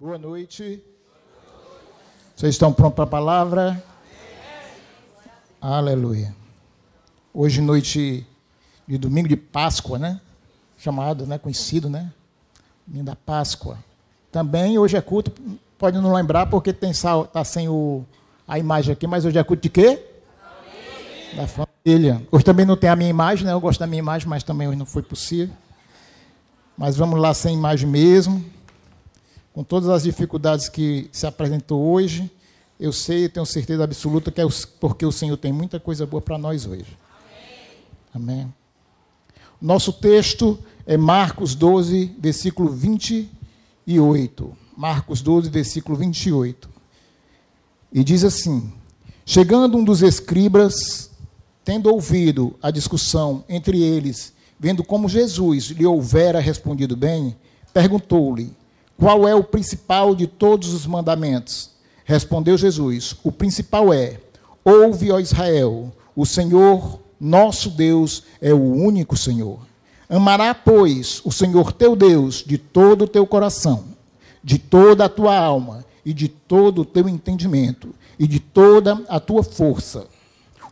Boa noite. Vocês estão prontos para a palavra? Aleluia. Hoje, noite de domingo de Páscoa, né? Chamado, né? Conhecido, né? Domingo da Páscoa. Também hoje é culto, pode não lembrar porque está sem a imagem aqui, mas hoje é culto de quê? Da família. Hoje também não tem a minha imagem, né? Eu gosto da minha imagem, mas também hoje não foi possível. Mas vamos lá sem imagem mesmo. Com todas as dificuldades que se apresentou hoje, eu sei e tenho certeza absoluta que é porque o Senhor tem muita coisa boa para nós hoje. Amém. Nosso texto é Marcos 12, versículo 28. Marcos 12, versículo 28. E diz assim: chegando um dos escribas, tendo ouvido a discussão entre eles, vendo como Jesus lhe houvera respondido bem, perguntou-lhe: qual é o principal de todos os mandamentos? Respondeu Jesus: o principal é: ouve, ó Israel, o Senhor nosso Deus é o único Senhor. Amará, pois, o Senhor teu Deus de todo o teu coração, de toda a tua alma e de todo o teu entendimento e de toda a tua força.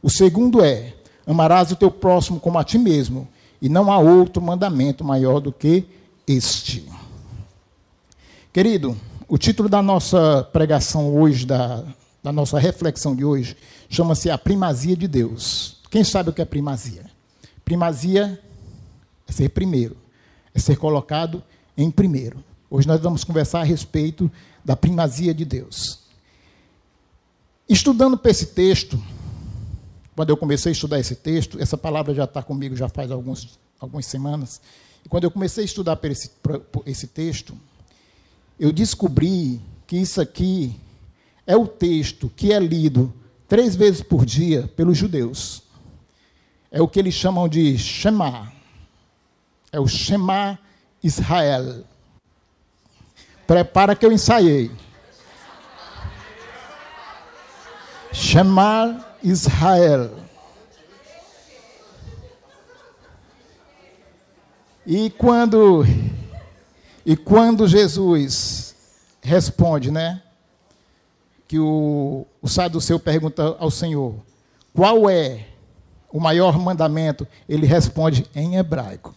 O segundo é: amarás o teu próximo como a ti mesmo, e não há outro mandamento maior do que este. Querido, o título da nossa pregação hoje, da nossa reflexão de hoje, chama-se A Primazia de Deus. Quem sabe o que é primazia? Primazia é ser primeiro, é ser colocado em primeiro. Hoje nós vamos conversar a respeito da primazia de Deus. Estudando para esse texto, quando eu comecei a estudar esse texto, essa palavra já está comigo já faz algumas semanas, e quando eu comecei a estudar por esse texto, eu descobri que isso aqui é o texto que é lido 3 vezes por dia pelos judeus. É o que eles chamam de Shema. É o Shema Israel. Prepara que eu ensaiei. Shema Israel. E quando Jesus responde, né? Que o saduceu pergunta ao Senhor: qual é o maior mandamento? Ele responde em hebraico: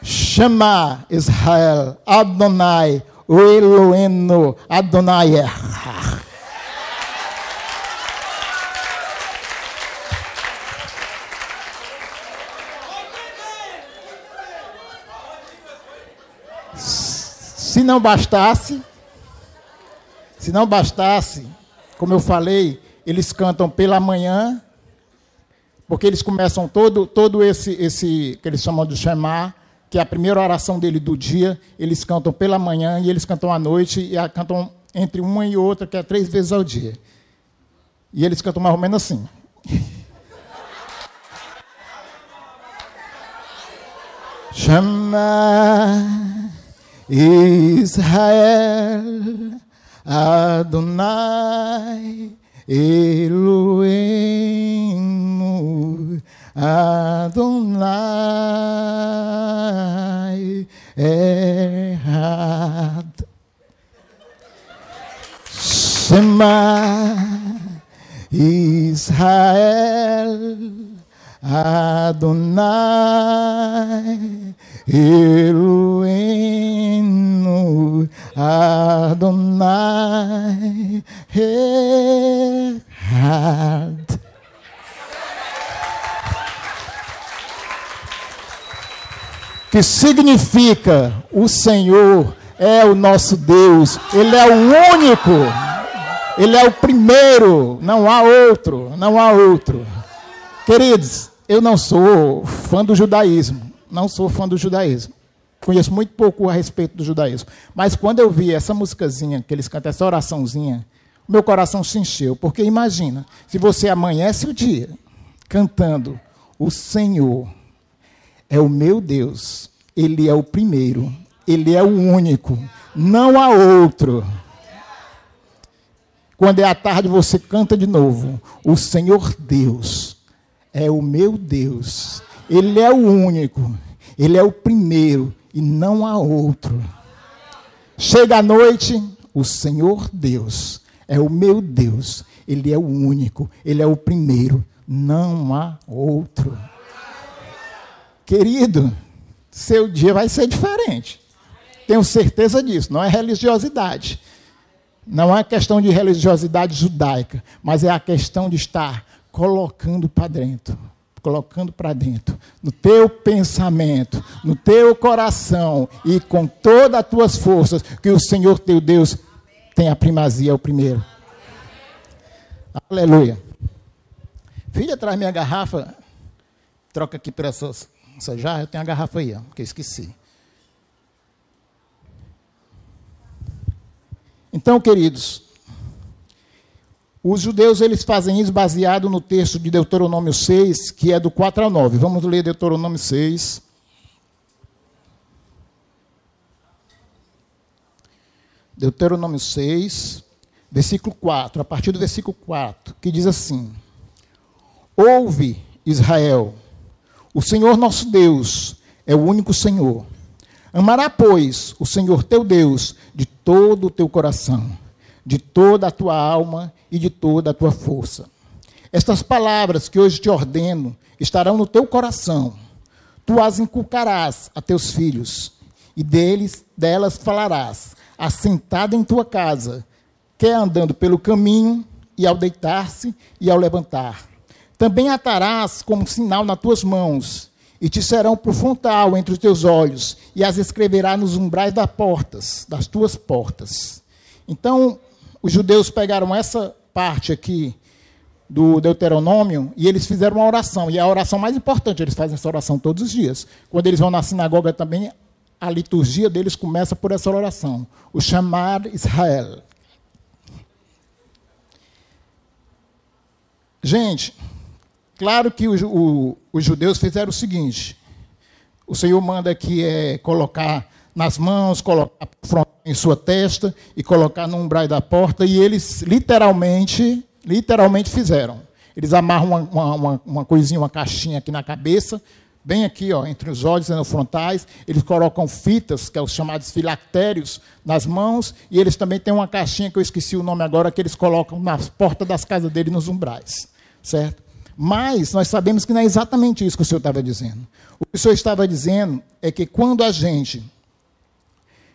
Shema Israel, Adonai, o Eloheinu, Adonai Echad. Se não bastasse, como eu falei, eles cantam pela manhã, porque eles começam todo esse que eles chamam de Shema, que é a primeira oração dele do dia, eles cantam pela manhã e eles cantam à noite, e cantam entre uma e outra, que é 3 vezes ao dia. E eles cantam mais ou menos assim. Shema Israel, Adonai, Eloheinu, Adonai, Echad. Shema Israel, Adonai, Eloheinu, Adonai, Echad. Que significa: o Senhor é o nosso Deus, Ele é o único, Ele é o primeiro, não há outro, não há outro. Queridos, eu não sou fã do judaísmo. Não sou fã do judaísmo. Conheço muito pouco a respeito do judaísmo. Mas quando eu vi essa musicazinha, que eles cantam, essa oraçãozinha, meu coração se encheu. Porque imagina, se você amanhece o dia cantando: o Senhor é o meu Deus, Ele é o primeiro, Ele é o único, não há outro. Quando é à tarde, você canta de novo: o Senhor Deus é o meu Deus, Ele é o único, Ele é o primeiro e não há outro. Chega a noite, o Senhor Deus é o meu Deus. Ele é o único, Ele é o primeiro. Não há outro. Querido, seu dia vai ser diferente. Tenho certeza disso. Não é religiosidade. Não é questão de religiosidade judaica, mas é a questão de estar colocando para dentro, no teu pensamento, no teu coração e com todas as tuas forças, que o Senhor teu Deus tem a primazia, é o primeiro. Aleluia. Filha, traz minha garrafa, troca aqui por essa jarra, eu tenho a garrafa aí, ó, que eu esqueci. Então, queridos, os judeus eles fazem isso baseado no texto de Deuteronômio 6, que é do 4 ao 9. Vamos ler Deuteronômio 6. Deuteronômio 6, versículo 4, a partir do versículo 4, que diz assim: Ouve, Israel, o Senhor nosso Deus é o único Senhor. Amará, pois, o Senhor teu Deus de todo o teu coração, de toda a tua alma e de toda a tua força. Estas palavras que hoje te ordeno estarão no teu coração. Tu as inculcarás a teus filhos, e delas falarás, assentado em tua casa, quer andando pelo caminho, e ao deitar-se e ao levantar. Também atarás como sinal nas tuas mãos, e te serão por frontal entre os teus olhos, e as escreverás nos umbrais das tuas portas. Então, os judeus pegaram essa parte aqui do Deuteronômio e eles fizeram uma oração. E a oração mais importante, eles fazem essa oração todos os dias. Quando eles vão na sinagoga também, a liturgia deles começa por essa oração. O chamar Israel. Gente, claro que os judeus fizeram o seguinte. O Senhor manda aqui colocar nas mãos, colocar em sua testa e colocar no umbral da porta, e eles literalmente fizeram. Eles amarram uma coisinha, uma caixinha aqui na cabeça, bem aqui, ó, entre os olhos e nos frontais. Eles colocam fitas, que são os chamados filactérios, nas mãos, e eles também têm uma caixinha, que eu esqueci o nome agora, que eles colocam nas portas das casas deles, nos umbrais, certo? Mas nós sabemos que não é exatamente isso que o Senhor estava dizendo. O que o Senhor estava dizendo é que quando a gente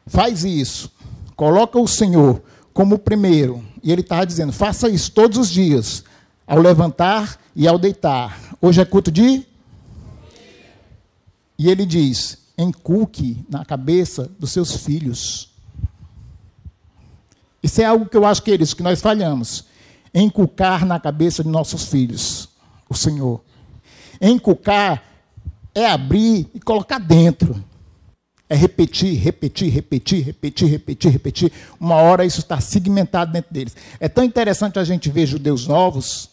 faz isso, coloca o Senhor como o primeiro, e Ele estava dizendo, faça isso todos os dias, ao levantar e ao deitar. Hoje é culto de... E Ele diz, inculque na cabeça dos seus filhos. Isso é algo que eu acho, queridos, que nós falhamos. Inculcar na cabeça de nossos filhos o Senhor. Inculcar é abrir e colocar dentro. É repetir. Uma hora isso está segmentado dentro deles. É tão interessante a gente ver judeus novos,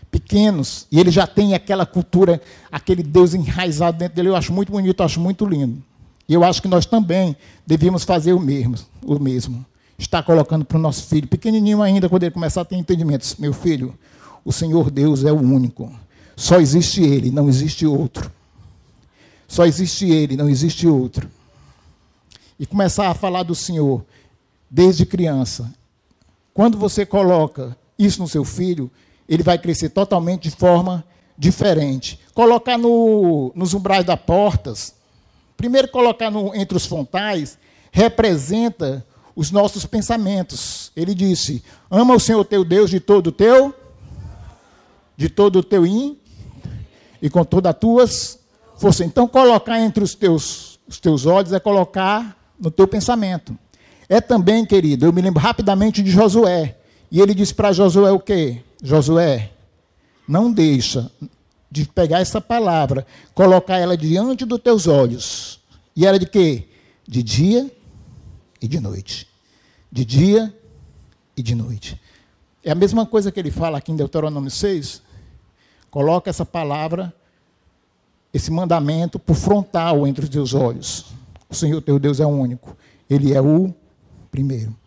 pequenos, e eles já têm aquela cultura, aquele Deus enraizado dentro dele. Eu acho muito bonito, eu acho muito lindo. E eu acho que nós também devíamos fazer o mesmo. Estar colocando para o nosso filho, pequenininho ainda, quando ele começar a ter entendimentos. Meu filho, o Senhor Deus é o único. Só existe Ele, não existe outro. Só existe Ele, não existe outro. E começar a falar do Senhor desde criança. Quando você coloca isso no seu filho, ele vai crescer totalmente de forma diferente. Colocar nos umbrais das portas, primeiro colocar entre os frontais, representa os nossos pensamentos. Ele disse, ama o Senhor teu Deus de todo o teu e com todas as tuas forças. Então, colocar entre os teus olhos é colocar no teu pensamento. É também, querido, eu me lembro rapidamente de Josué. E ele disse para Josué o quê? Josué, não deixa de pegar essa palavra, colocar ela diante dos teus olhos. E era de quê? De dia e de noite. De dia e de noite. É a mesma coisa que ele fala aqui em Deuteronômio 6. Coloca essa palavra, esse mandamento, por frontal entre os teus olhos. O Senhor teu Deus é o único. Ele é o primeiro.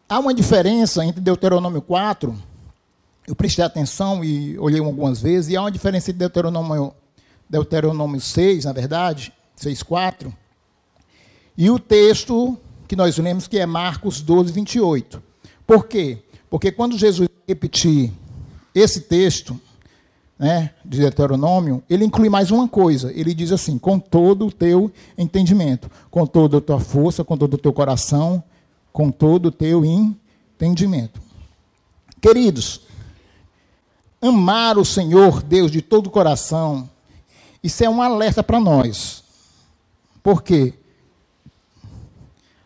Há uma diferença entre Deuteronômio 4 eu prestei atenção e olhei algumas vezes, e há uma diferença entre Deuteronômio 6, na verdade, 6:4, e o texto que nós lemos, que é Marcos 12, 28. Por quê? Porque quando Jesus repetir esse texto, né, de Deuteronômio, ele inclui mais uma coisa. Ele diz assim: com todo o teu entendimento, com toda a tua força, com todo o teu coração, com todo o teu entendimento. Queridos, amar o Senhor Deus de todo o coração, isso é um alerta para nós. Por quê?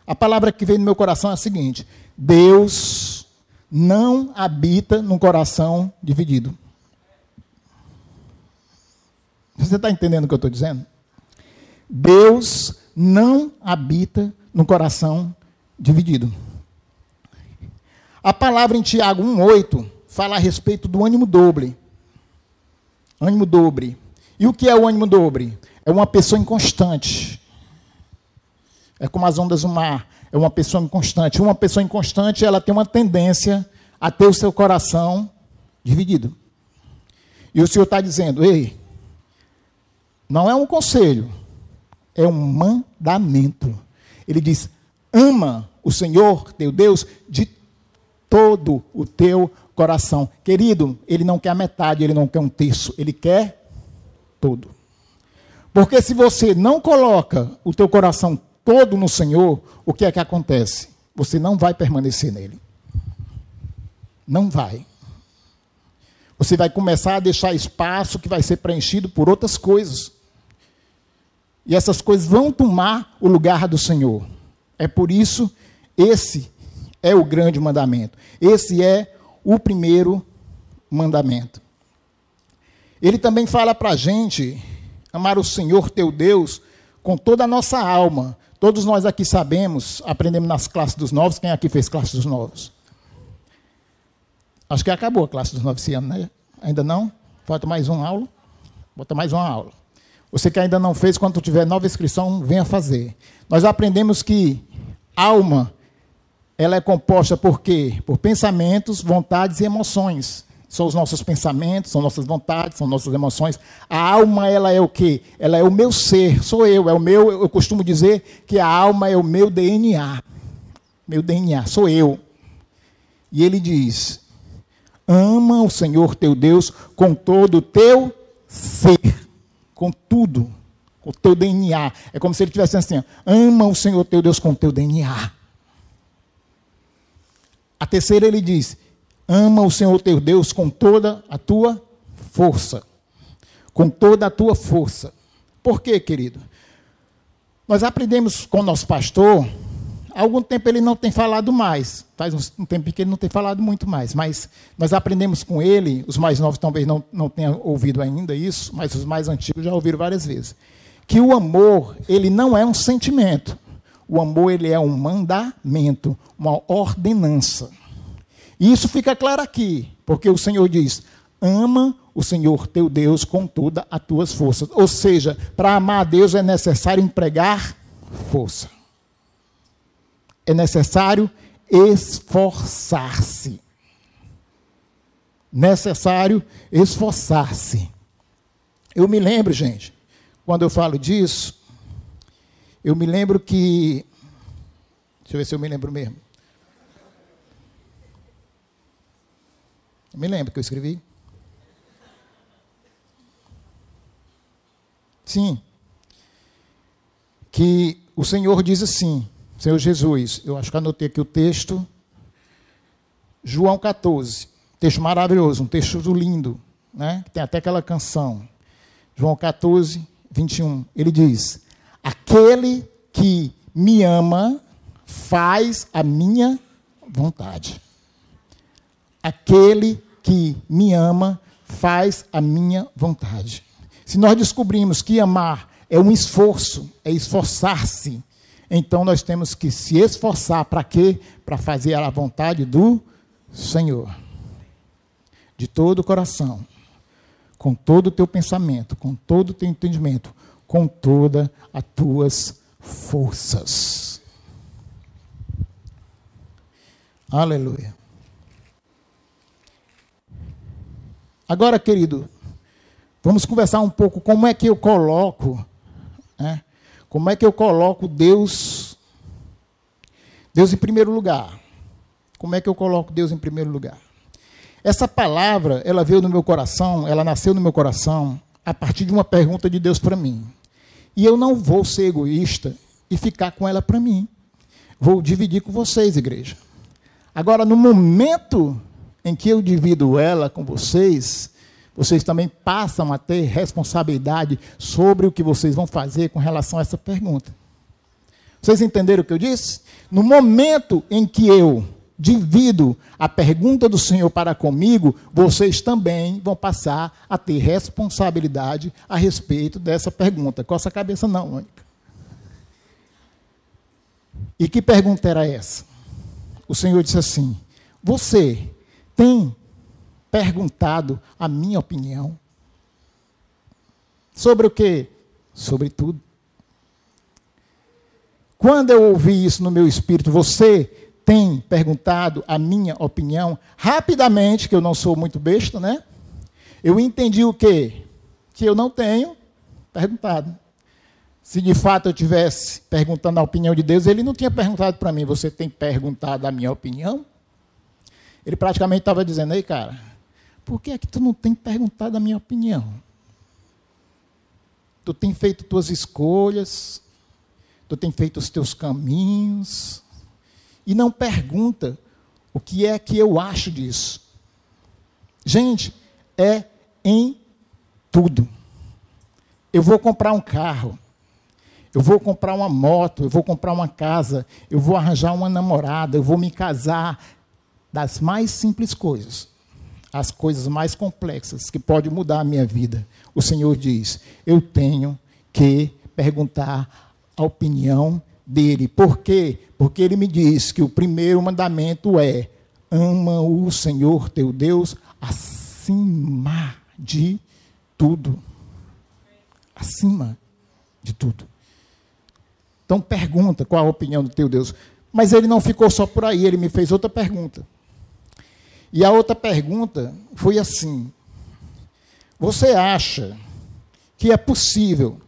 A palavra que veio no meu coração é a seguinte: Deus não habita num coração dividido. Você está entendendo o que eu estou dizendo? Deus não habita num coração dividido. A palavra em Tiago 1:8 fala a respeito do ânimo dobre. Ânimo dobre. E o que é o ânimo dobre? É uma pessoa inconstante. É como as ondas do mar. É uma pessoa inconstante. Uma pessoa inconstante, ela tem uma tendência a ter o seu coração dividido. E o Senhor está dizendo: ei, não é um conselho, é um mandamento. Ele diz: ama o Senhor teu Deus de todo o teu coração. Querido, ele não quer a metade, ele não quer um terço, ele quer todo. Porque se você não coloca o teu coração todo no Senhor, o que é que acontece? Você não vai permanecer nele. Não vai. Você vai começar a deixar espaço que vai ser preenchido por outras coisas. E essas coisas vão tomar o lugar do Senhor. É por isso, esse é o grande mandamento. Esse é o primeiro mandamento. Ele também fala para a gente amar o Senhor teu Deus com toda a nossa alma. Todos nós aqui sabemos, aprendemos nas classes dos novos. Quem aqui fez classe dos novos? Acho que acabou a classe dos novos esse ano, né? Ainda não? Falta mais uma aula? Bota mais uma aula. Você que ainda não fez, quando tiver nova inscrição, venha fazer. Nós aprendemos que alma, ela é composta por quê? Por pensamentos, vontades e emoções. São os nossos pensamentos, são nossas vontades, são nossas emoções. A alma, ela é o quê? Ela é o meu ser, sou eu, é o meu, eu costumo dizer que a alma é o meu DNA. Meu DNA, sou eu. E ele diz: ama o Senhor teu Deus com todo o teu ser. Com tudo, com o teu DNA. É como se ele estivesse assim: ama o Senhor teu Deus com o teu DNA. A terceira ele diz: ama o Senhor teu Deus com toda a tua força. Com toda a tua força. Por quê, querido? Nós aprendemos com o nosso pastor, há algum tempo ele não tem falado mais, faz um tempo que ele não tem falado muito mais, mas nós aprendemos com ele, os mais novos talvez não tenham ouvido ainda isso, mas os mais antigos já ouviram várias vezes, que o amor, ele não é um sentimento, o amor, ele é um mandamento, uma ordenança. E isso fica claro aqui, porque o Senhor diz: ama o Senhor teu Deus com todas as tuas forças. Ou seja, para amar a Deus é necessário empregar força. É necessário esforçar-se. Necessário esforçar-se. Eu me lembro, gente, quando eu falo disso, eu me lembro que... Deixa eu ver se eu me lembro mesmo. Eu me lembro que eu escrevi. Sim. Que o Senhor diz assim, Senhor Jesus, eu acho que anotei aqui o texto, João 14, texto maravilhoso, um texto lindo, né? Tem até aquela canção, João 14, 21, ele diz: aquele que me ama faz a minha vontade. Aquele que me ama faz a minha vontade. Se nós descobrimos que amar é um esforço, é esforçar-se, então nós temos que se esforçar para quê? Para fazer a vontade do Senhor. De todo o coração, com todo o teu pensamento, com todo o teu entendimento, com todas as tuas forças. Aleluia. Agora, querido, vamos conversar um pouco como é que eu coloco, né? Como é que eu coloco Deus em primeiro lugar. Como é que eu coloco Deus em primeiro lugar? Essa palavra, ela veio no meu coração, ela nasceu no meu coração a partir de uma pergunta de Deus para mim. E eu não vou ser egoísta e ficar com ela para mim. Vou dividir com vocês, igreja. Agora, no momento em que eu divido ela com vocês, vocês também passam a ter responsabilidade sobre o que vocês vão fazer com relação a essa pergunta. Vocês entenderam o que eu disse? No momento em que eu divido a pergunta do Senhor para comigo, vocês também vão passar a ter responsabilidade a respeito dessa pergunta. Coça a cabeça não, Mônica. E que pergunta era essa? O Senhor disse assim: você tem perguntado a minha opinião? Sobre o quê? Sobre tudo. Quando eu ouvi isso no meu espírito, você tem perguntado a minha opinião? Rapidamente, que eu não sou muito besta, né? Eu entendi o quê? Que eu não tenho perguntado. Se de fato eu tivesse perguntando a opinião de Deus, ele não tinha perguntado para mim: você tem perguntado a minha opinião? Ele praticamente estava dizendo: ei, cara, por que é que tu não tem perguntado a minha opinião? Tu tem feito tuas escolhas, tu tem feito os teus caminhos, e não pergunta o que é que eu acho disso. Gente, é em tudo. Eu vou comprar um carro, eu vou comprar uma moto, eu vou comprar uma casa, eu vou arranjar uma namorada, eu vou me casar. Das mais simples coisas, as coisas mais complexas que podem mudar a minha vida, o Senhor diz: eu tenho que perguntar a opinião dele. Por quê? Porque ele me diz que o primeiro mandamento é: ama o Senhor teu Deus acima de tudo. Acima de tudo. Então pergunta qual a opinião do teu Deus. Mas ele não ficou só por aí, ele me fez outra pergunta. E a outra pergunta foi assim: você acha que é possível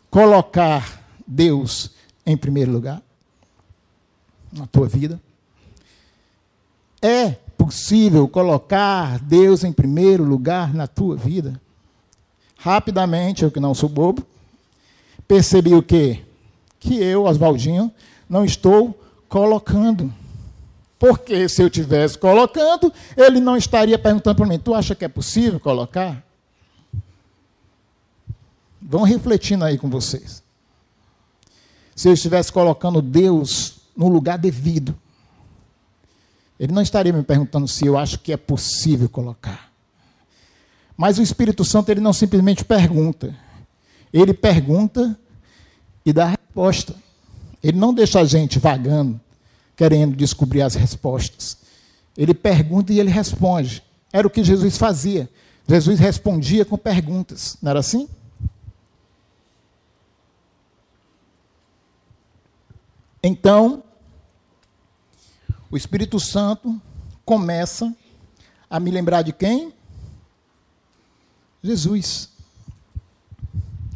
colocar Deus em primeiro lugar na tua vida? É possível colocar Deus em primeiro lugar na tua vida? Rapidamente, eu que não sou bobo, percebi o quê? Que eu, Oswaldinho, não estou colocando. Porque se eu estivesse colocando, ele não estaria perguntando para mim: tu acha que é possível colocar? Vão refletindo aí com vocês. Se eu estivesse colocando Deus no lugar devido, ele não estaria me perguntando se eu acho que é possível colocar. Mas o Espírito Santo, ele não simplesmente pergunta. Ele pergunta e dá a resposta. Ele não deixa a gente vagando, querendo descobrir as respostas. Ele pergunta e ele responde. Era o que Jesus fazia. Jesus respondia com perguntas. Não era assim? Então, o Espírito Santo começa a me lembrar de quem? Jesus.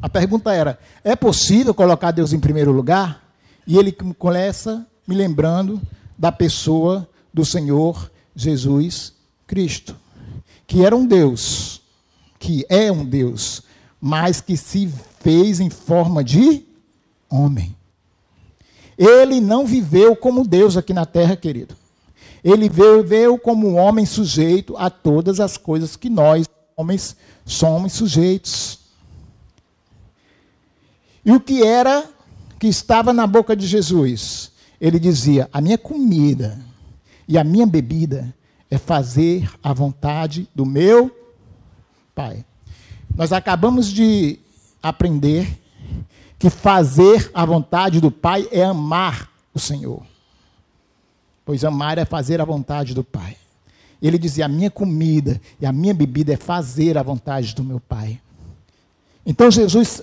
A pergunta era: é possível colocar Deus em primeiro lugar? E ele começa me lembrando da pessoa do Senhor Jesus Cristo, que era um Deus, que é um Deus, mas que se fez em forma de homem. Ele não viveu como Deus aqui na terra, querido. Ele viveu como um homem sujeito a todas as coisas que nós, homens, somos sujeitos. E o que era que estava na boca de Jesus? Ele dizia: a minha comida e a minha bebida é fazer a vontade do meu Pai. Nós acabamos de aprender que fazer a vontade do Pai é amar o Senhor. Pois amar é fazer a vontade do Pai. Ele dizia: a minha comida e a minha bebida é fazer a vontade do meu Pai. Então Jesus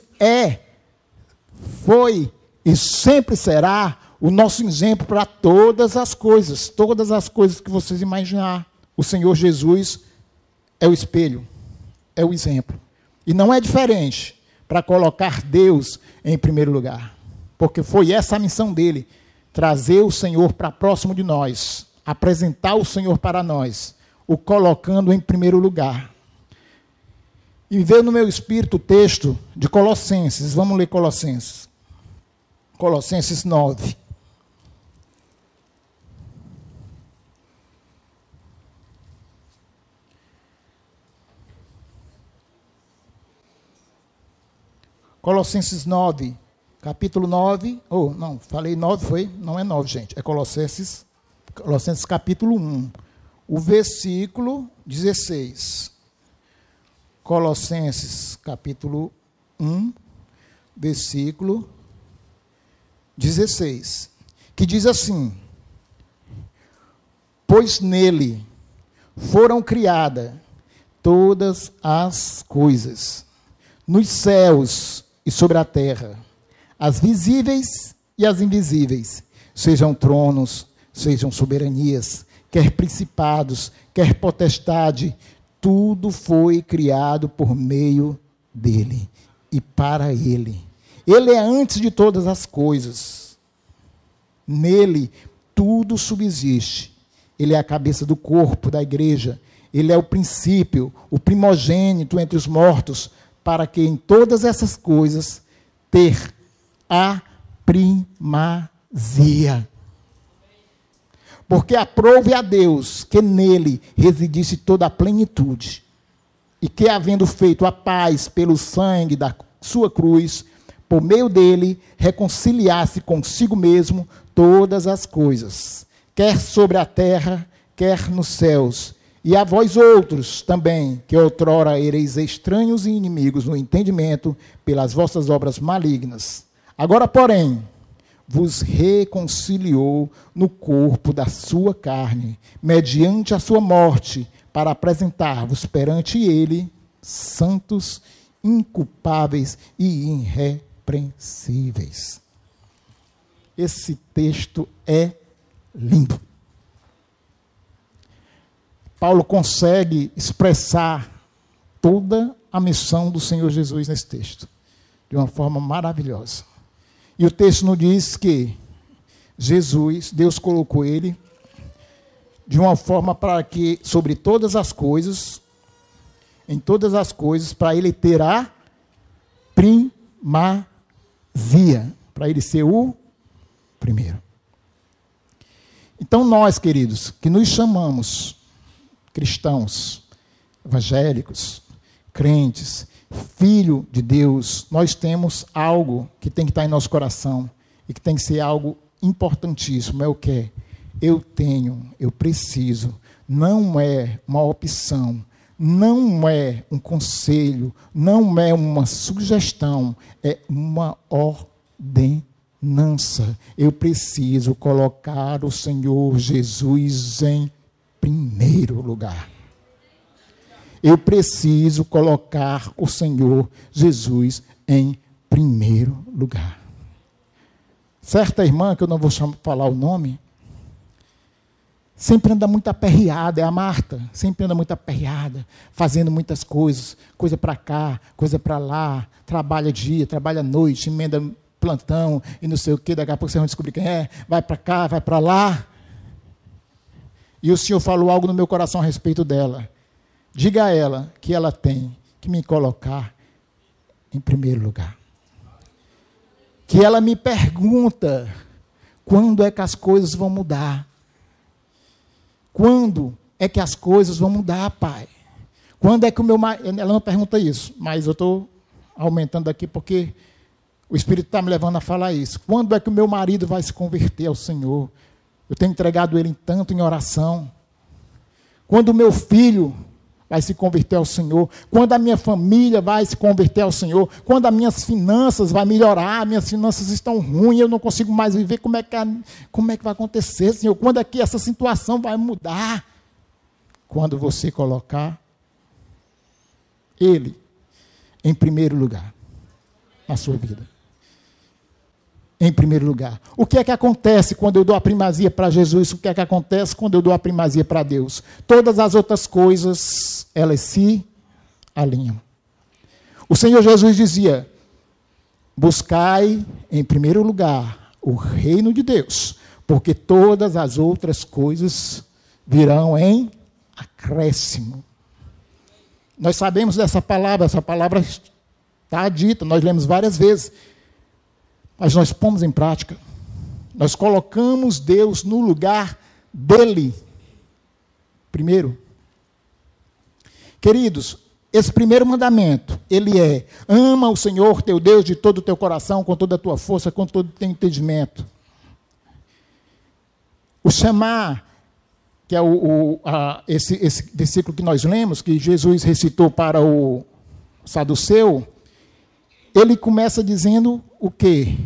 foi e sempre será o nosso exemplo para todas as coisas que vocês imaginar. O Senhor Jesus é o espelho. é o exemplo. E não é diferente para colocar Deus em primeiro lugar. Porque foi essa a missão dele, trazer o Senhor para próximo de nós, apresentar o Senhor para nós, o colocando em primeiro lugar. E veio no meu espírito o texto de Colossenses. Vamos ler Colossenses. Colossenses 9. Colossenses 9, capítulo 9, falei 9, foi? Não é 9, gente, é Colossenses capítulo 1, o versículo 16. Colossenses capítulo 1, versículo 16, que diz assim: pois nele foram criadas todas as coisas, nos céus e sobre a terra, as visíveis e as invisíveis, sejam tronos, sejam soberanias, quer principados, quer potestade, tudo foi criado por meio dele e para ele. Ele é antes de todas as coisas. Nele tudo subsiste. Ele é a cabeça do corpo, da igreja. Ele é o princípio, o primogênito entre os mortos, para que em todas essas coisas ter a primazia. Porque aprove a Deus que nele residisse toda a plenitude, e que, havendo feito a paz pelo sangue da sua cruz, por meio dele reconciliasse consigo mesmo todas as coisas, quer sobre a terra, quer nos céus. E a vós outros também, que outrora ereis estranhos e inimigos no entendimento, pelas vossas obras malignas. Agora, porém, vos reconciliou no corpo da sua carne, mediante a sua morte, para apresentar-vos perante ele santos, inculpáveis e irrepreensíveis. Esse texto é lindo. Paulo consegue expressar toda a missão do Senhor Jesus nesse texto, de uma forma maravilhosa. E o texto nos diz que Jesus, Deus colocou ele de uma forma para que, sobre todas as coisas, em todas as coisas, para ele ter a primazia, para ele ser o primeiro. Então nós, queridos, que nos chamamos cristãos, evangélicos, crentes, filho de Deus, nós temos algo que tem que estar em nosso coração e que tem que ser algo importantíssimo. É o que? Eu tenho, eu preciso. Não é uma opção, não é um conselho, não é uma sugestão, é uma ordenança. Eu preciso colocar o Senhor Jesus em primeiro lugar. Eu preciso colocar o Senhor Jesus em primeiro lugar. Certa irmã, que eu não vou falar o nome, sempre anda muito aperreada, é a Marta, sempre anda muito aperreada, fazendo muitas coisas, coisa para cá, coisa para lá, trabalha dia, trabalha noite, emenda plantão e não sei o quê, daqui a pouco vocês vão descobrir quem é, vai para cá, vai para lá. E o Senhor falou algo no meu coração a respeito dela. Diga a ela que ela tem que me colocar em primeiro lugar. Que ela me pergunta quando é que as coisas vão mudar. Quando é que as coisas vão mudar, pai? Quando é que o meu marido... Ela não pergunta isso, mas eu estou aumentando aqui porque o Espírito está me levando a falar isso. Quando é que o meu marido vai se converter ao Senhor? Eu tenho entregado ele tanto em oração. Quando o meu filho vai se converter ao Senhor, quando a minha família vai se converter ao Senhor, quando as minhas finanças vão melhorar, minhas finanças estão ruins, eu não consigo mais viver, como é que vai acontecer, Senhor? Quando é que essa situação vai mudar? Quando você colocar Ele em primeiro lugar na sua vida. Em primeiro lugar. O que é que acontece quando eu dou a primazia para Jesus? O que é que acontece quando eu dou a primazia para Deus? Todas as outras coisas, elas se alinham. O Senhor Jesus dizia: buscai em primeiro lugar o reino de Deus, porque todas as outras coisas virão em acréscimo. Nós sabemos dessa palavra, essa palavra está dita, nós lemos várias vezes, mas nós pomos em prática. Nós colocamos Deus no lugar dele. Primeiro, queridos, esse primeiro mandamento, ele é: ama o Senhor teu Deus de todo o teu coração, com toda a tua força, com todo o teu entendimento. O chamar, que é esse versículo que nós lemos, que Jesus recitou para o saduceu, ele começa dizendo o quê?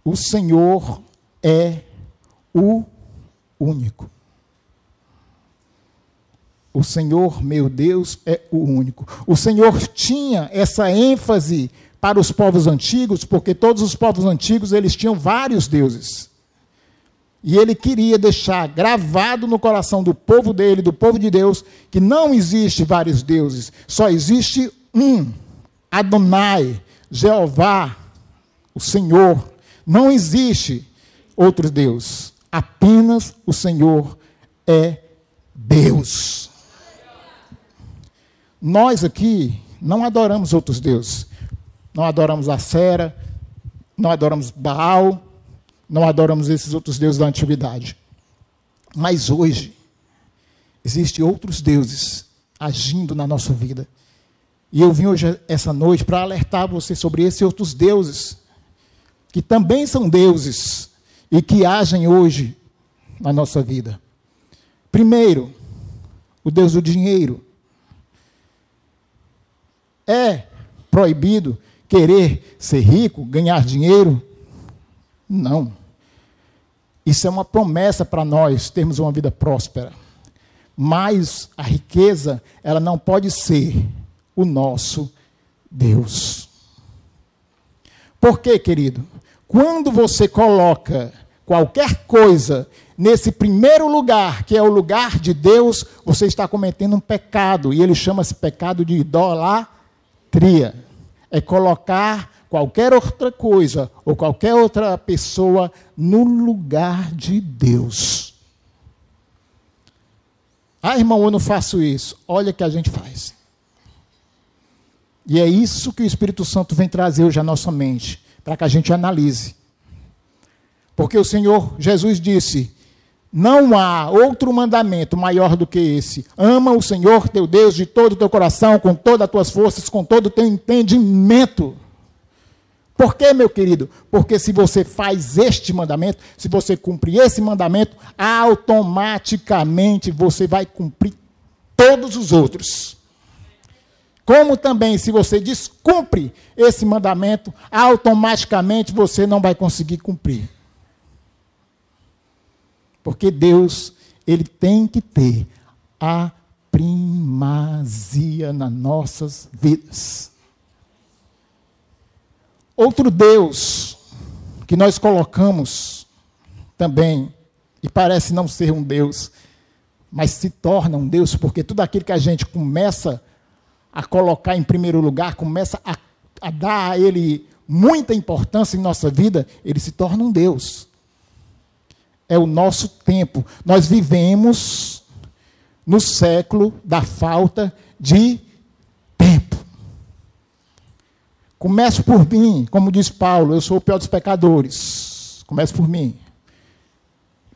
O Senhor é o único. O Senhor, meu Deus, é o único. O Senhor tinha essa ênfase para os povos antigos, porque todos os povos antigos, eles tinham vários deuses. E ele queria deixar gravado no coração do povo dele, do povo de Deus, que não existe vários deuses, só existe um, Adonai, Jeová, o Senhor. Não existe outro Deus, apenas o Senhor é Deus. Nós aqui não adoramos outros deuses, não adoramos Acera, não adoramos Baal, não adoramos esses outros deuses da antiguidade. Mas hoje, existem outros deuses agindo na nossa vida. E eu vim hoje, essa noite, para alertar você sobre esses outros deuses, que também são deuses e que agem hoje na nossa vida. Primeiro, o Deus do dinheiro. É proibido querer ser rico, ganhar dinheiro? Não. Isso é uma promessa para nós termos uma vida próspera. Mas a riqueza, ela não pode ser o nosso Deus. Por quê, querido? Quando você coloca qualquer coisa nesse primeiro lugar, que é o lugar de Deus, você está cometendo um pecado. E ele chama-se pecado de idolatria. É colocar qualquer outra coisa ou qualquer outra pessoa no lugar de Deus. Ah, irmão, eu não faço isso. Olha o que a gente faz. E é isso que o Espírito Santo vem trazer hoje à nossa mente, para que a gente analise. Porque o Senhor Jesus disse: não há outro mandamento maior do que esse. Ama o Senhor teu Deus de todo o teu coração, com todas as tuas forças, com todo o teu entendimento. Por quê, meu querido? Porque se você faz este mandamento, se você cumprir esse mandamento, automaticamente você vai cumprir todos os outros. Como também, se você descumpre esse mandamento, automaticamente você não vai conseguir cumprir. Porque Deus, ele tem que ter a primazia nas nossas vidas. Outro Deus que nós colocamos também, e parece não ser um Deus, mas se torna um Deus, porque tudo aquilo que a gente começa a colocar em primeiro lugar, começa a dar a ele muita importância em nossa vida, ele se torna um Deus. É o nosso tempo. Nós vivemos no século da falta de tempo. Começo por mim, como diz Paulo, eu sou o pior dos pecadores. Começo por mim.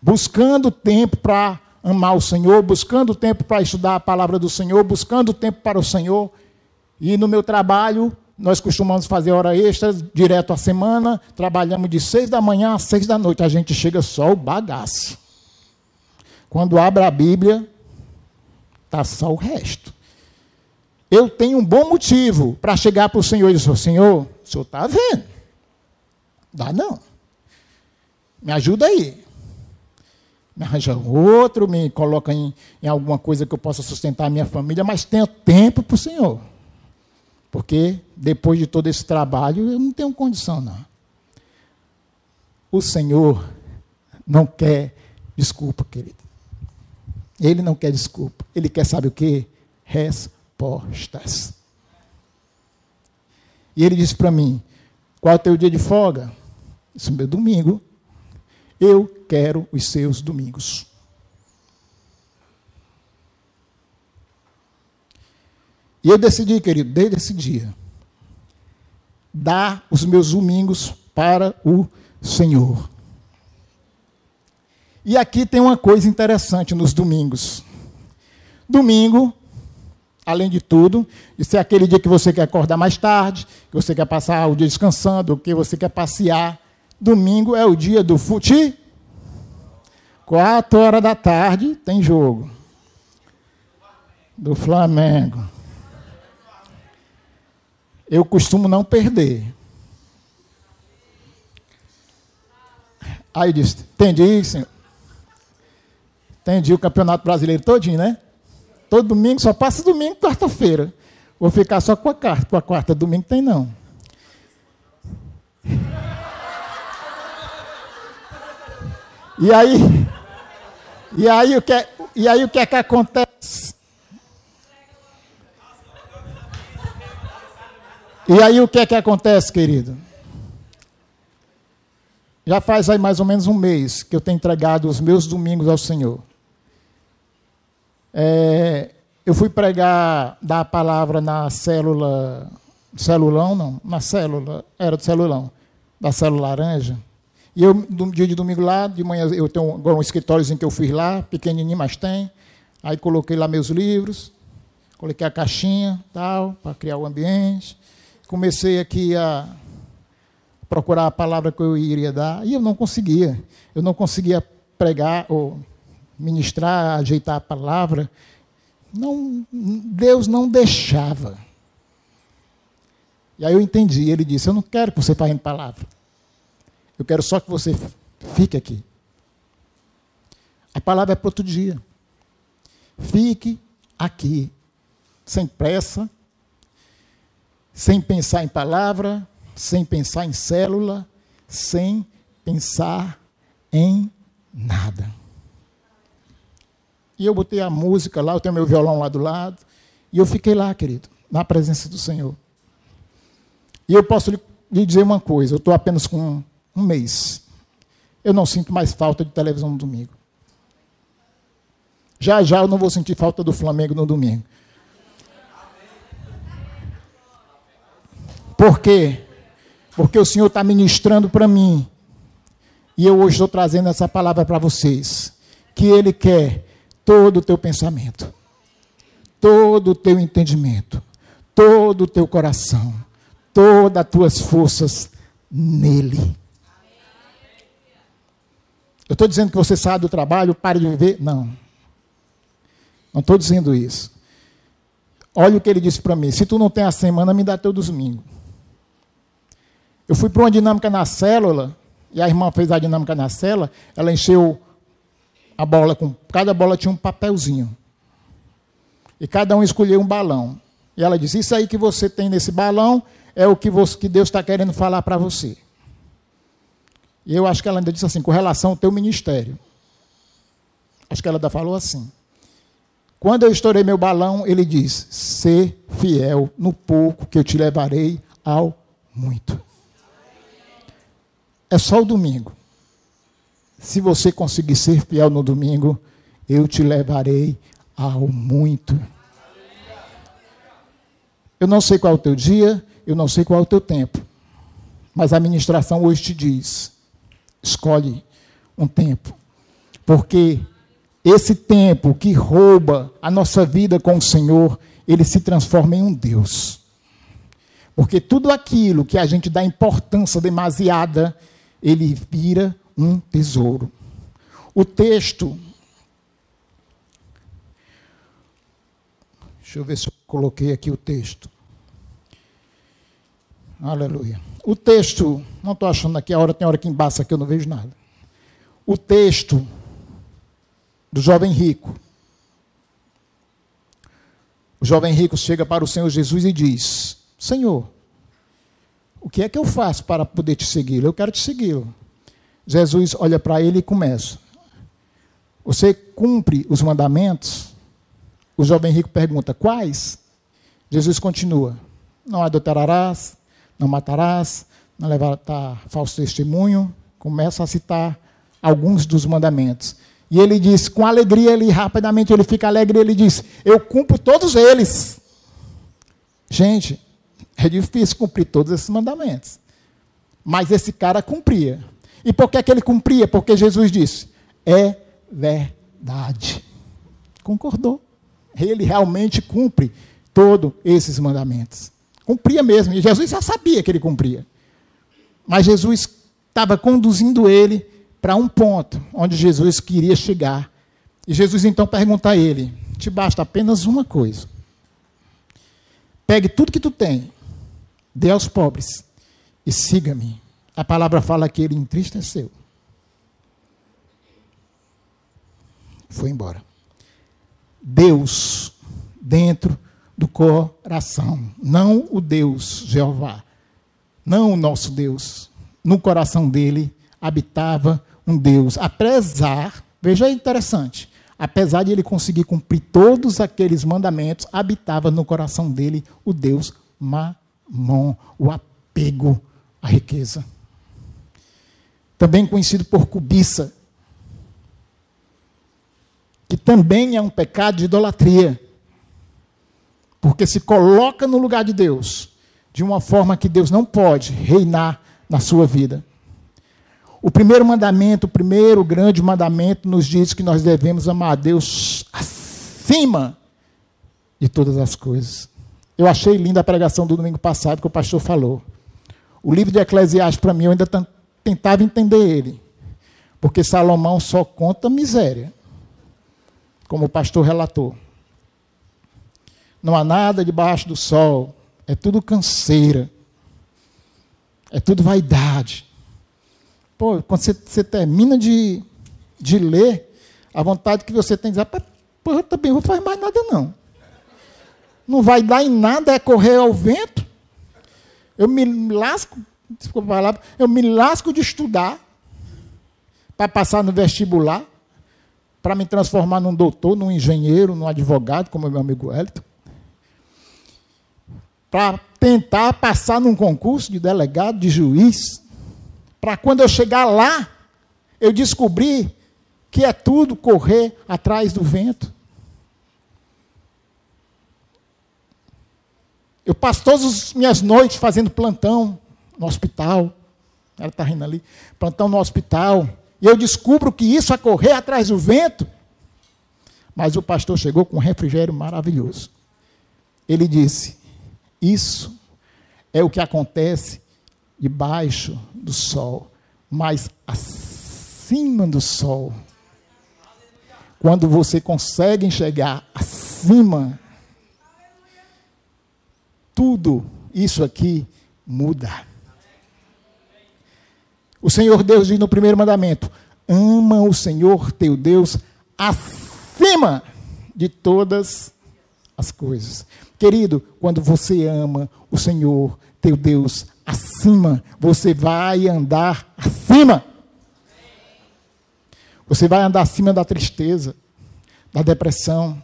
Buscando tempo para amar o Senhor, buscando tempo para estudar a palavra do Senhor, buscando tempo para o Senhor. E no meu trabalho, nós costumamos fazer hora extra, direto à semana, trabalhamos de 6 da manhã às 6 da noite, a gente chega só o bagaço. Quando abre a Bíblia, está só o resto. Eu tenho um bom motivo para chegar para o Senhor e dizer: Senhor, o Senhor está vendo? Dá não. Me ajuda aí. Me arranja outro, me coloca em alguma coisa que eu possa sustentar a minha família, mas tenha tempo para o Senhor. Porque depois de todo esse trabalho, eu não tenho condição, não. O Senhor não quer desculpa, querido. Ele não quer desculpa. Ele quer, sabe o quê? Resposta. propostas. E ele disse para mim, qual é o teu dia de folga? Isso é meu domingo. Eu quero os seus domingos. E eu decidi, querido, desde esse dia, dar os meus domingos para o Senhor. E aqui tem uma coisa interessante nos domingos. Domingo, além de tudo, isso é aquele dia que você quer acordar mais tarde, que você quer passar o dia descansando, que você quer passear. Domingo é o dia do futebol. 4 horas da tarde tem jogo do Flamengo. Eu costumo não perder. Aí eu disse, entendi, senhor. Entendi o Campeonato Brasileiro todinho, né? Todo domingo, só passa domingo e quarta-feira. Vou ficar só com a quarta. Domingo tem não. E aí o que é que acontece? E aí o que é que acontece, querido? Já faz aí mais ou menos um mês que eu tenho entregado os meus domingos ao Senhor. Eu fui pregar, dar a palavra na célula, era do celulão, da célula laranja. E eu, no dia de domingo lá, de manhã, eu tenho agora um escritóriozinho que eu fiz lá, pequenininho, mas tem. Aí coloquei lá meus livros, coloquei a caixinha, tal, para criar o ambiente. Comecei aqui a procurar a palavra que eu iria dar, e eu não conseguia. Eu não conseguia pregar ou ministrar, ajeitar a palavra. Não, Deus não deixava. E aí eu entendi, ele disse, eu não quero que você fale em palavra. Eu quero só que você fique aqui. A palavra é para outro dia. Fique aqui, sem pressa, sem pensar em palavra, sem pensar em célula, sem pensar em nada. E eu botei a música lá, eu tenho meu violão lá do lado, e eu fiquei lá, querido, na presença do Senhor. E eu posso lhe dizer uma coisa, eu estou apenas com um mês. Eu não sinto mais falta de televisão no domingo. Já eu não vou sentir falta do Flamengo no domingo. Por quê? Porque o Senhor está ministrando para mim. E eu hoje estou trazendo essa palavra para vocês. Que Ele quer todo o teu pensamento, todo o teu entendimento, todo o teu coração, todas as tuas forças nele. Eu estou dizendo que você sai do trabalho, pare de viver? Não. Não estou dizendo isso. Olha o que ele disse para mim. Se tu não tem a semana, me dá teu domingo. Eu fui para uma dinâmica na célula, e a irmã fez a dinâmica na célula, ela encheu a bola, cada bola tinha um papelzinho. E cada um escolheu um balão. E ela disse, isso aí que você tem nesse balão é o que Deus está querendo falar para você. E eu acho que ela ainda disse assim, com relação ao teu ministério. Acho que ela ainda falou assim. Quando eu estourei meu balão, ele diz, ser fiel no pouco que eu te levarei ao muito. É só o domingo. Se você conseguir ser fiel no domingo, eu te levarei ao muito. Eu não sei qual é o teu dia, eu não sei qual é o teu tempo. Mas a ministração hoje te diz, escolhe um tempo. Porque esse tempo que rouba a nossa vida com o Senhor, ele se transforma em um Deus. Porque tudo aquilo que a gente dá importância demasiada, ele vira um tesouro. O texto, deixa eu ver se eu coloquei aqui o texto. Aleluia. O texto, não estou achando aqui, tem hora que embaça aqui, eu não vejo nada. O texto do jovem rico. O jovem rico chega para o Senhor Jesus e diz, Senhor, o que é que eu faço para poder te segui-lo? Eu quero te segui-lo. Jesus olha para ele e começa. Você cumpre os mandamentos? O jovem rico pergunta, quais? Jesus continua: não adulterarás, não matarás, não levarás falso testemunho. Começa a citar alguns dos mandamentos. E ele diz, com alegria, rapidamente ele fica alegre, ele diz: eu cumpro todos eles. Gente, é difícil cumprir todos esses mandamentos. Mas esse cara cumpria. E por que ele cumpria? Porque Jesus disse: é verdade. Concordou. Ele realmente cumpre todos esses mandamentos. Cumpria mesmo. E Jesus já sabia que ele cumpria. Mas Jesus estava conduzindo ele para um ponto onde Jesus queria chegar. E Jesus então pergunta a ele: te basta apenas uma coisa. Pegue tudo que tu tem, dê aos pobres e siga-me. A palavra fala que ele entristeceu. Foi embora. Deus dentro do coração. Não o Deus Jeová. Não o nosso Deus. No coração dele habitava um Deus. Apesar, veja interessante, apesar de ele conseguir cumprir todos aqueles mandamentos, habitava no coração dele o Deus Mamon, o apego à riqueza. Também conhecido por cobiça, que também é um pecado de idolatria, porque se coloca no lugar de Deus, de uma forma que Deus não pode reinar na sua vida. O primeiro mandamento, o primeiro grande mandamento, nos diz que nós devemos amar a Deus acima de todas as coisas. Eu achei linda a pregação do domingo passado que o pastor falou. O livro de Eclesiastes, para mim, eu ainda tentava entender ele, porque Salomão só conta miséria, como o pastor relatou. Não há nada debaixo do sol, é tudo canseira, é tudo vaidade. Pô, quando você termina de ler, a vontade que você tem de dizer: pô, eu também não vou fazer mais nada não. Não vai dar em nada, é correr ao vento. Eu me lasco, desculpa a palavra, eu me lasco de estudar para passar no vestibular, para me transformar num doutor, num engenheiro, num advogado, como é meu amigo Wellington, para tentar passar num concurso de delegado, de juiz, para quando eu chegar lá, eu descobrir que é tudo correr atrás do vento. Eu passo todas as minhas noites fazendo plantão no hospital. Ela está rindo ali. Plantão no hospital. E eu descubro que isso é correr atrás do vento. Mas o pastor chegou com um refrigério maravilhoso. Ele disse: isso é o que acontece debaixo do sol, mas acima do sol. Quando você consegue enxergar acima, tudo isso aqui muda. O Senhor Deus diz no primeiro mandamento: ama o Senhor teu Deus acima de todas as coisas. Querido, quando você ama o Senhor teu Deus acima, você vai andar acima. Você vai andar acima da tristeza, da depressão,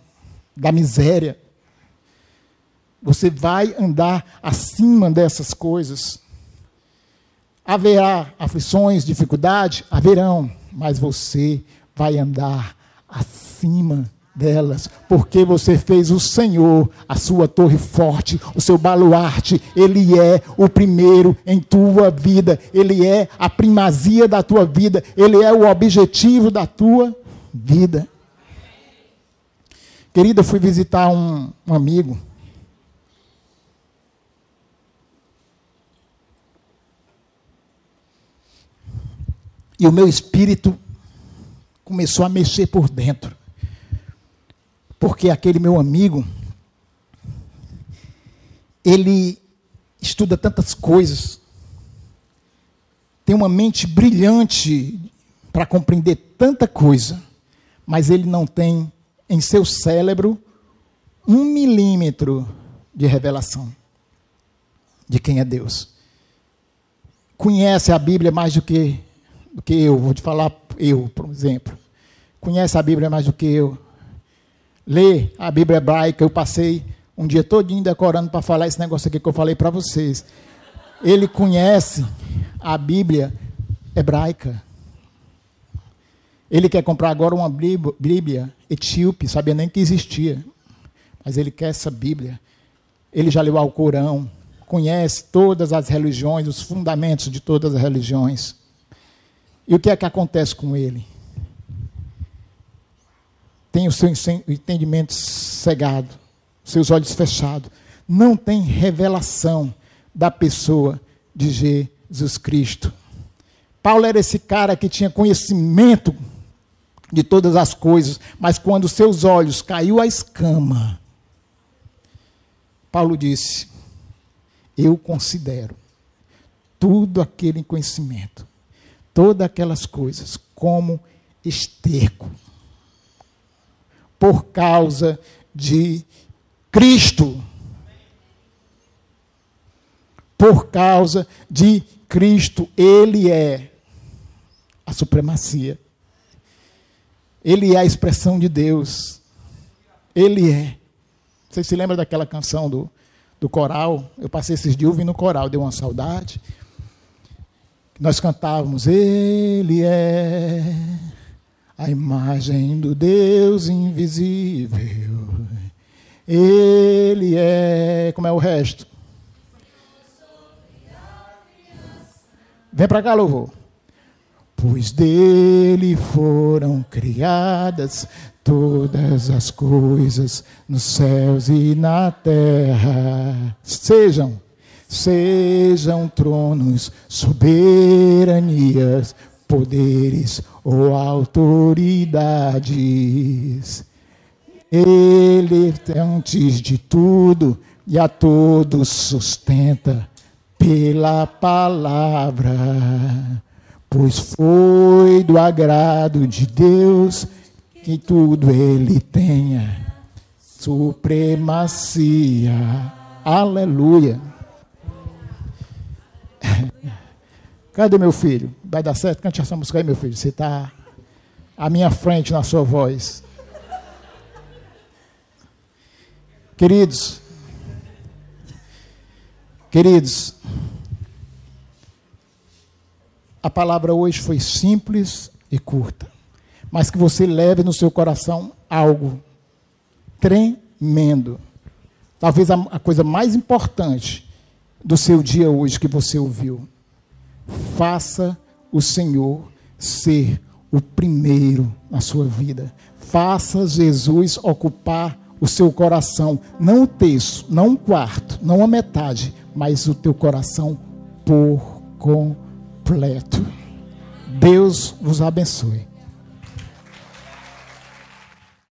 da miséria. Você vai andar acima dessas coisas. Haverá aflições, dificuldades? Haverão, mas você vai andar acima delas, porque você fez o Senhor a sua torre forte, o seu baluarte. Ele é o primeiro em tua vida, Ele é a primazia da tua vida, Ele é o objetivo da tua vida. Querida, eu fui visitar um amigo, e o meu espírito começou a mexer por dentro. Porque aquele meu amigo, ele estuda tantas coisas, tem uma mente brilhante para compreender tanta coisa, mas ele não tem em seu cérebro 1 milímetro de revelação de quem é Deus. Conhece a Bíblia mais do que eu, vou te falar eu, por exemplo. Conhece a Bíblia mais do que eu. Lê a Bíblia hebraica. Eu passei um dia todinho decorando para falar esse negócio aqui que eu falei para vocês. Ele conhece a Bíblia hebraica. Ele quer comprar agora uma Bíblia etíope, sabia nem que existia. Mas ele quer essa Bíblia. Ele já leu o Alcorão, conhece todas as religiões, os fundamentos de todas as religiões. E o que é que acontece com ele? Tem o seu entendimento cegado, seus olhos fechados. Não tem revelação da pessoa de Jesus Cristo. Paulo era esse cara que tinha conhecimento de todas as coisas, mas quando seus olhos caiu a escama, Paulo disse: eu considero tudo aquele conhecimento, todas aquelas coisas como esterco, por causa de Cristo. Por causa de Cristo, Ele é a supremacia. Ele é a expressão de Deus. Ele é. Vocês se lembram daquela canção do coral? Eu passei esses dias ouvindo no coral, deu uma saudade. Nós cantávamos: Ele é a imagem do Deus invisível. Ele é... Como é o resto? Vem para cá, louvor. Pois dele foram criadas todas as coisas nos céus e na terra. Sejam tronos, soberanias, poderes ou autoridades. Ele antes de tudo e a todos sustenta pela palavra, pois foi do agrado de Deus que tudo ele tenha supremacia. Aleluia. Cadê meu filho? Vai dar certo? Cante essa música aí, meu filho. Você está à minha frente na sua voz. Queridos, a palavra hoje foi simples e curta, mas que você leve no seu coração algo tremendo. Talvez a coisa mais importante do seu dia hoje que você ouviu. Faça o Senhor ser o primeiro na sua vida. Faça Jesus ocupar o seu coração, não um terço, não um quarto, não a metade, mas o teu coração por completo. Deus vos abençoe.